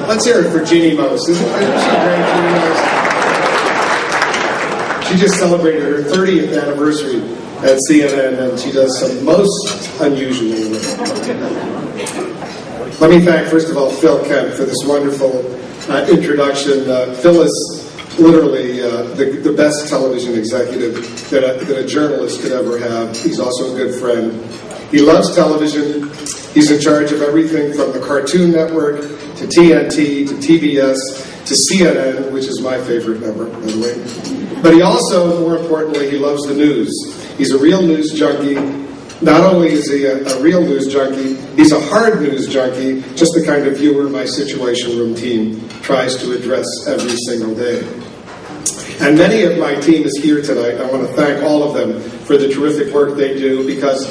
Let's hear it for Jeannie Most. Isn't she great, Jeannie Most? She just celebrated her 30th anniversary at CNN, and she does some most unusual work. Let me thank, first of all, Phil Kent for this wonderful introduction. Phil is literally the best television executive that a journalist could ever have. He's also a good friend. He loves television. He's in charge of everything from the Cartoon Network to TNT to TBS to CNN, which is my favorite network, by the way. But he also, more importantly, he loves the news. He's a real news junkie. Not only is he a real news junkie, he's a hard news junkie, just the kind of viewer my Situation Room team tries to address every single day. And many of my team is here tonight. I want to thank all of them for the terrific work they do, because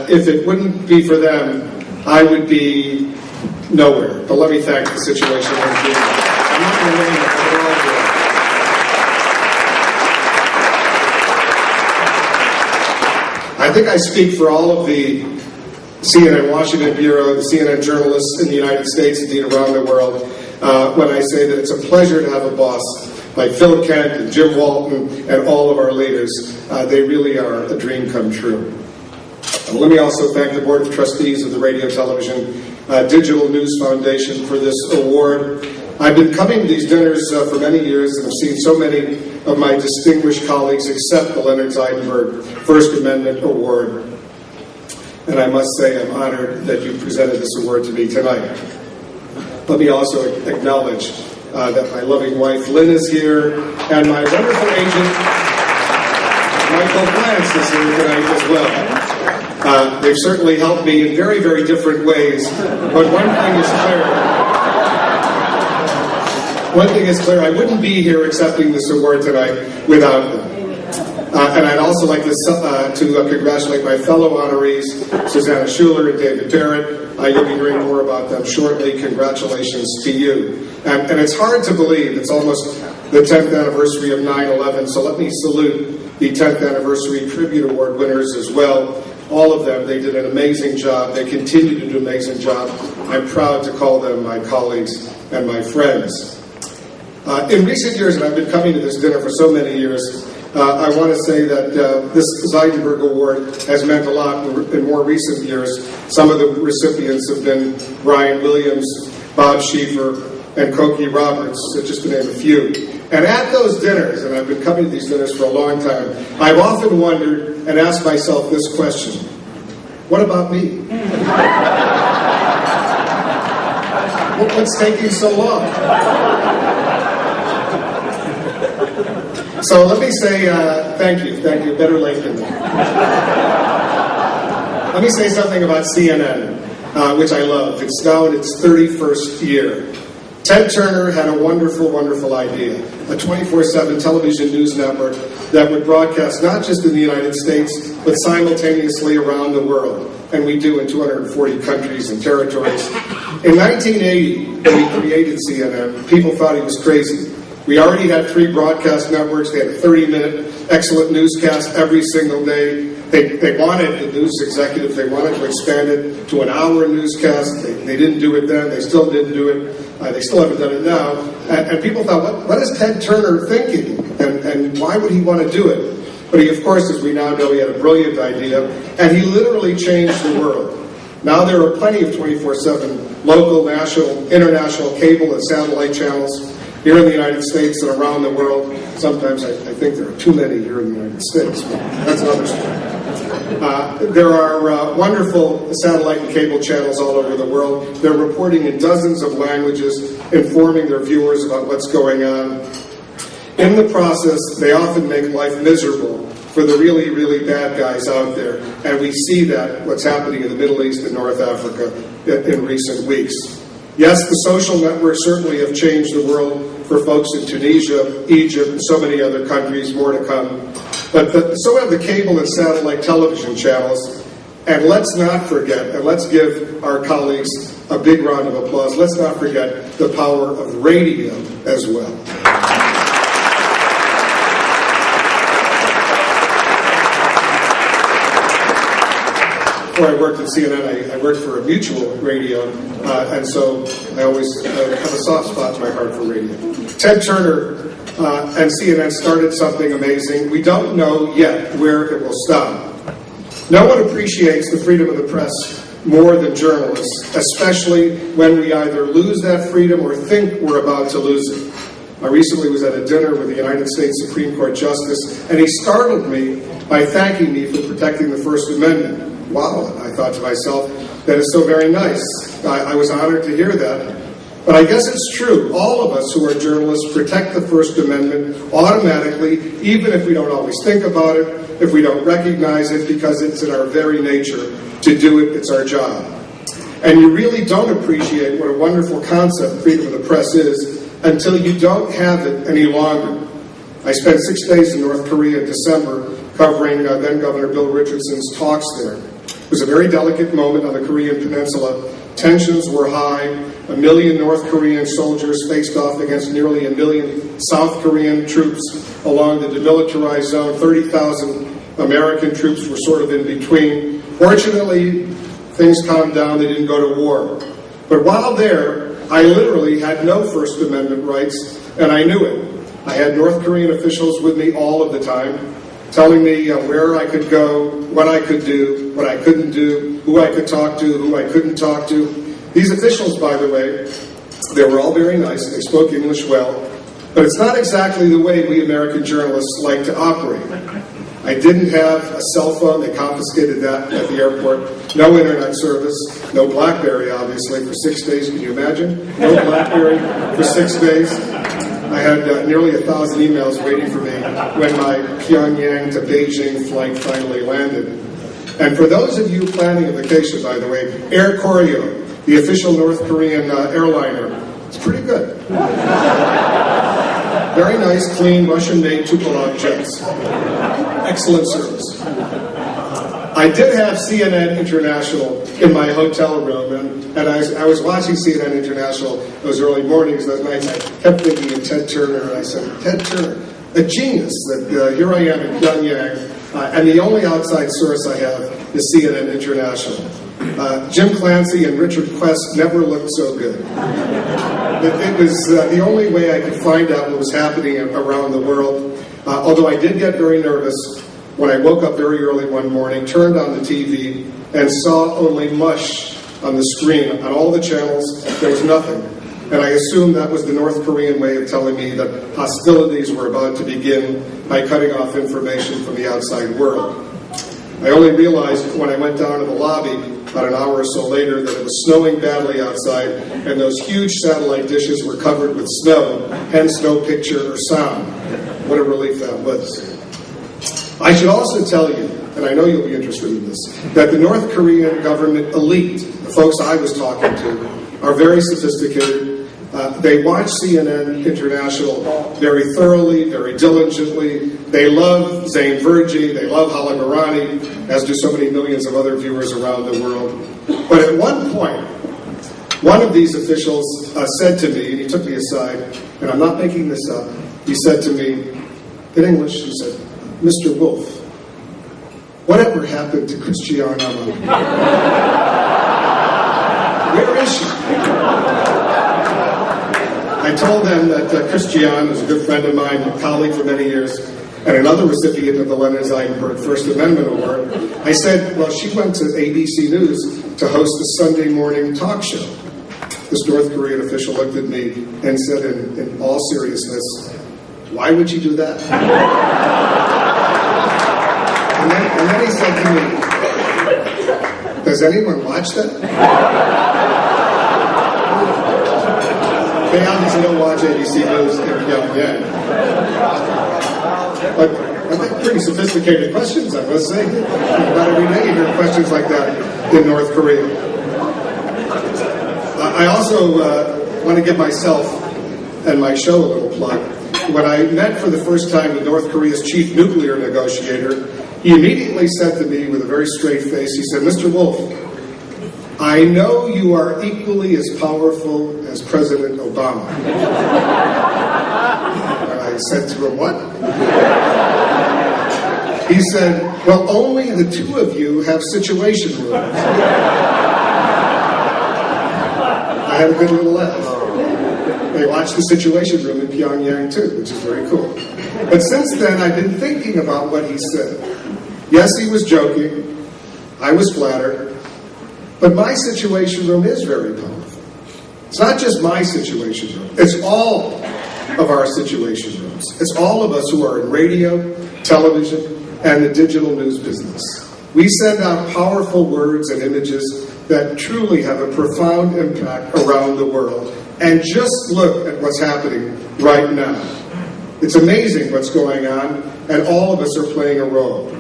if it wouldn't be for them, I would be nowhere. But let me thank the Situation Room team. I'm not going to name it, but they're all good. I think I speak for all of the CNN Washington Bureau, the CNN journalists in the United States, indeed around the world, when I say that it's a pleasure to have a boss like Phil Kent and Jim Walton and all of our leaders. They really are a dream come true. Let me also thank the Board of Trustees of the Radio Television Digital News Foundation for this award. I've been coming to these dinners for many years and have seen so many of my distinguished colleagues accept the Leonard Zeidenberg First Amendment Award. And I must say I'm honored that you presented this award to me tonight. Let me also acknowledge that my loving wife Lynn is here, and my wonderful agent Michael Glantz is here tonight as well. They've certainly helped me in very, very different ways, but one thing is clear. One thing is clear, I wouldn't be here accepting this award tonight without them. And I'd also like to congratulate my fellow honorees, Susanna Schuler and David Barrett. You'll be hearing more about them shortly. Congratulations to you. And it's hard to believe it's almost the 10th anniversary of 9/11, so let me salute the 10th anniversary Tribute Award winners as well. All of them, they did an amazing job. They continue to do an amazing job. I'm proud to call them my colleagues and my friends. In recent years, and I've been coming to this dinner for so many years, I want to say that this Zeidenberg Award has meant a lot in more recent years. Some of the recipients have been Brian Williams, Bob Schieffer, and Cokie Roberts, just to name a few. And at those dinners, and I've been coming to these dinners for a long time, I've often wondered and asked myself this question: what about me? What's taking so long? So let me say thank you, better late than never. Let me say something about CNN, which I love. It's now in its 31st year. Ted Turner had a wonderful, wonderful idea, a 24/7 television news network that would broadcast not just in the United States, but simultaneously around the world. And we do in 240 countries and territories. In 1980, when we created CNN, people thought he was crazy. We already had 3 broadcast networks. They had a 30-minute excellent newscast every single day. They wanted, the news executives, they wanted to expand it to an hour newscast. They didn't do it then. They still didn't do it. They still haven't done it now. And people thought, what is Ted Turner thinking? And why would he want to do it? But he, of course, as we now know, he had a brilliant idea. And he literally changed the world. Now there are plenty of 24/7 local, national, international cable and satellite channels here in the United States and around the world. Sometimes I think there are too many here in the United States, but that's another story. There are wonderful satellite and cable channels all over the world. They're reporting in dozens of languages, informing their viewers about what's going on. In the process, they often make life miserable for the really, really bad guys out there. And we see that, what's happening in the Middle East and North Africa in recent weeks. Yes, the social networks certainly have changed the world for folks in Tunisia, Egypt, and so many other countries, more to come. But so have the cable and satellite television channels. And let's not forget, and let's give our colleagues a big round of applause, let's not forget the power of radio as well. before I worked at CNN, I worked for a mutual radio, and so I always have a soft spot in my heart for radio. Ted Turner and CNN started something amazing. We don't know yet where it will stop. No one appreciates the freedom of the press more than journalists, especially when we either lose that freedom or think we're about to lose it. I recently was at a dinner with the United States Supreme Court Justice, and he startled me by thanking me for protecting the First Amendment. Wow, I thought to myself, that is so very nice. I was honored to hear that. But I guess it's true. All of us who are journalists protect the First Amendment automatically, even if we don't always think about it, if we don't recognize it, because it's in our very nature to do it. It's our job. And you really don't appreciate what a wonderful concept freedom of the press is until you don't have it any longer. I spent 6 days in North Korea in December covering then Governor Bill Richardson's talks there. It was a very delicate moment on the Korean Peninsula. Tensions were high. 1 million North Korean soldiers faced off against nearly 1 million South Korean troops along the demilitarized zone. 30,000 American troops were sort of in between. Fortunately, things calmed down. They didn't go to war. But while there, I literally had no First Amendment rights, and I knew it. I had North Korean officials with me all of the time, telling me where I could go, what I could do, what I couldn't do, who I could talk to, who I couldn't talk to. These officials, by the way, they were all very nice. They spoke English well. But it's not exactly the way we American journalists like to operate. I didn't have a cell phone. They confiscated that at the airport. No internet service. No BlackBerry, obviously, for 6 days. Can you imagine? No BlackBerry for 6 days. I had nearly 1,000 emails waiting for me when my Pyongyang to Beijing flight finally landed. And for those of you planning a vacation, by the way, Air Koryo, the official North Korean airliner, it's pretty good. Very nice, clean, Russian-made Tupolev jets. Excellent service. I did have CNN International in my hotel room, and I was watching CNN International those early mornings, those nights. I kept thinking of Ted Turner, and I said, Ted Turner, a genius, that here I am in Pyongyang, and the only outside source I have is CNN International. Jim Clancy and Richard Quest never looked so good. It was the only way I could find out what was happening around the world, although I did get very nervous when I woke up very early one morning, turned on the TV, and saw only mush on the screen. On all the channels, there was nothing. And I assumed that was the North Korean way of telling me that hostilities were about to begin by cutting off information from the outside world. I only realized when I went down to the lobby about an hour or so later that it was snowing badly outside, and those huge satellite dishes were covered with snow, hence no picture or sound. What a relief that was. I should also tell you, and I know you'll be interested in this, that the North Korean government elite, the folks I was talking to, are very sophisticated. They watch CNN International very thoroughly, very diligently. They love Zain Verji, they love Halagarani, as do so many millions of other viewers around the world. But at one point, one of these officials said to me, and he took me aside, and I'm not making this up, he said to me, in English, he said, Mr. Wolf, whatever happened to Christiane Amanpour? Where is she? I told them that Christiane was a good friend of mine, a colleague for many years, and another recipient of the Leonard Zeidenberg First Amendment Award. I said, well, she went to ABC News to host a Sunday morning talk show. This North Korean official looked at me and said in all seriousness, why would you do that? And then he said to me, does anyone watch that? They obviously don't watch ABC News in Pyongyang. But I think pretty sophisticated questions, I must say. Not every day you hear questions like that in North Korea. I also want to give myself and my show a little plug. When I met for the first time with North Korea's chief nuclear negotiator, he immediately said to me with a very straight face, he said, Mr. Wolf, I know you are equally as powerful as President Obama. And I said to him, what? He said, well, only the two of you have situation rooms. I had a good little laugh. They watched the Situation Room in Pyongyang too, which is very cool. But since then, I've been thinking about what he said. Yes, he was joking. I was flattered. But my Situation Room is very powerful. It's not just my Situation Room. It's all of our Situation Rooms. It's all of us who are in radio, television, and the digital news business. We send out powerful words and images that truly have a profound impact around the world. And just look at what's happening right now. It's amazing what's going on, and all of us are playing a role.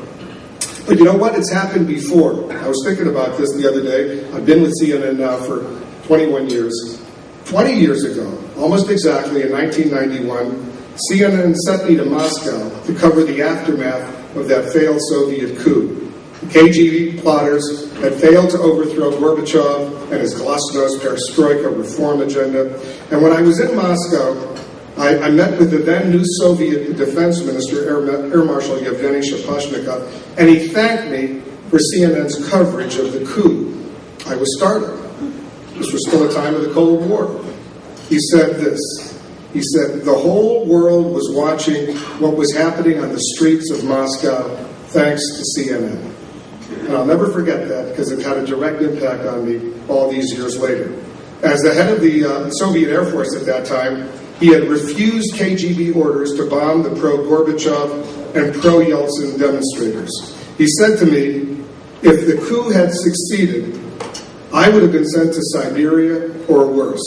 But you know what? It's happened before. I was thinking about this the other day. I've been with CNN now for 21 years. 20 years ago, almost exactly in 1991, CNN sent me to Moscow to cover the aftermath of that failed Soviet coup. The KGB plotters had failed to overthrow Gorbachev and his glasnost perestroika reform agenda. And when I was in Moscow, I met with the then new Soviet defense minister, Air Marshal Yevgeny Shapashnikov, and he thanked me for CNN's coverage of the coup. I was startled. This was still a time of the Cold War. He said this. He said, the whole world was watching what was happening on the streets of Moscow thanks to CNN. And I'll never forget that because it had a direct impact on me all these years later. As the head of the Soviet Air Force at that time, he had refused KGB orders to bomb the pro-Gorbachev and pro-Yeltsin demonstrators. He said to me, if the coup had succeeded, I would have been sent to Siberia or worse.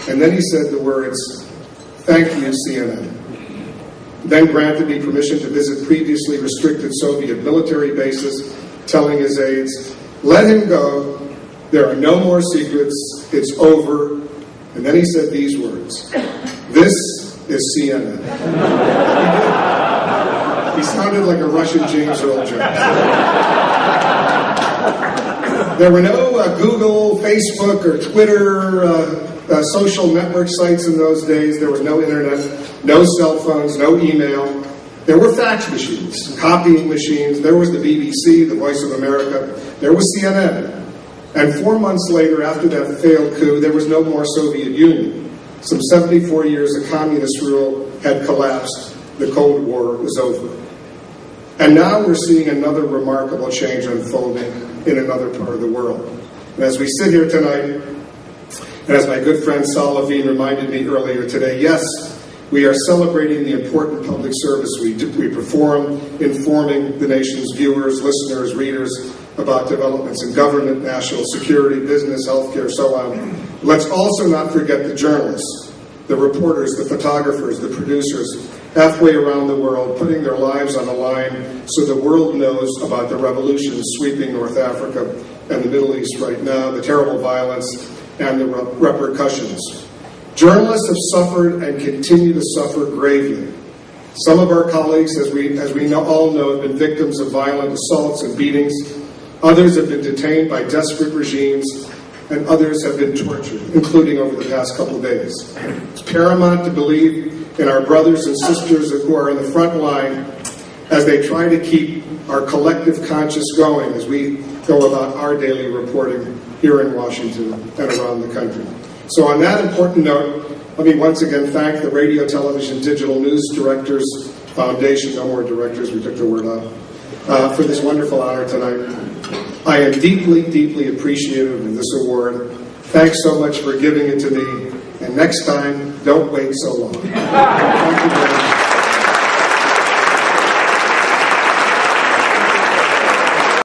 And then he said the words, thank you, CNN. Then granted me permission to visit previously restricted Soviet military bases, telling his aides, let him go, there are no more secrets, it's over. And then he said these words, this is CNN. He sounded like a Russian James Earl Jones. There were no Google, Facebook, or Twitter social network sites in those days. There was no internet, no cell phones, no email. There were fax machines, copying machines. There was the BBC, the Voice of America. There was CNN. And 4 months later, after that failed coup, there was no more Soviet Union. Some 74 years of communist rule had collapsed. The Cold War was over. And now we're seeing another remarkable change unfolding in another part of the world. And as we sit here tonight, and as my good friend Saul Levine reminded me earlier today, yes, we are celebrating the important public service we perform, informing the nation's viewers, listeners, readers about developments in government, national security, business, healthcare, so on. Let's also not forget the journalists, the reporters, the photographers, the producers, halfway around the world, putting their lives on the line so the world knows about the revolutions sweeping North Africa and the Middle East right now, the terrible violence and the repercussions. Journalists have suffered and continue to suffer gravely. Some of our colleagues, as we all know, have been victims of violent assaults and beatings. Others have been detained by desperate regimes, and others have been tortured, including over the past couple of days. It's paramount to believe in our brothers and sisters who are in the front line as they try to keep our collective conscience going as we go about our daily reporting here in Washington and around the country. So on that important note, let me once again thank the Radio, Television, Digital News Directors Foundation, no more directors, we took the word out, for this wonderful honor tonight. I am deeply, deeply appreciative of this award. Thanks so much for giving it to me. And next time, don't wait so long. Thank you very much.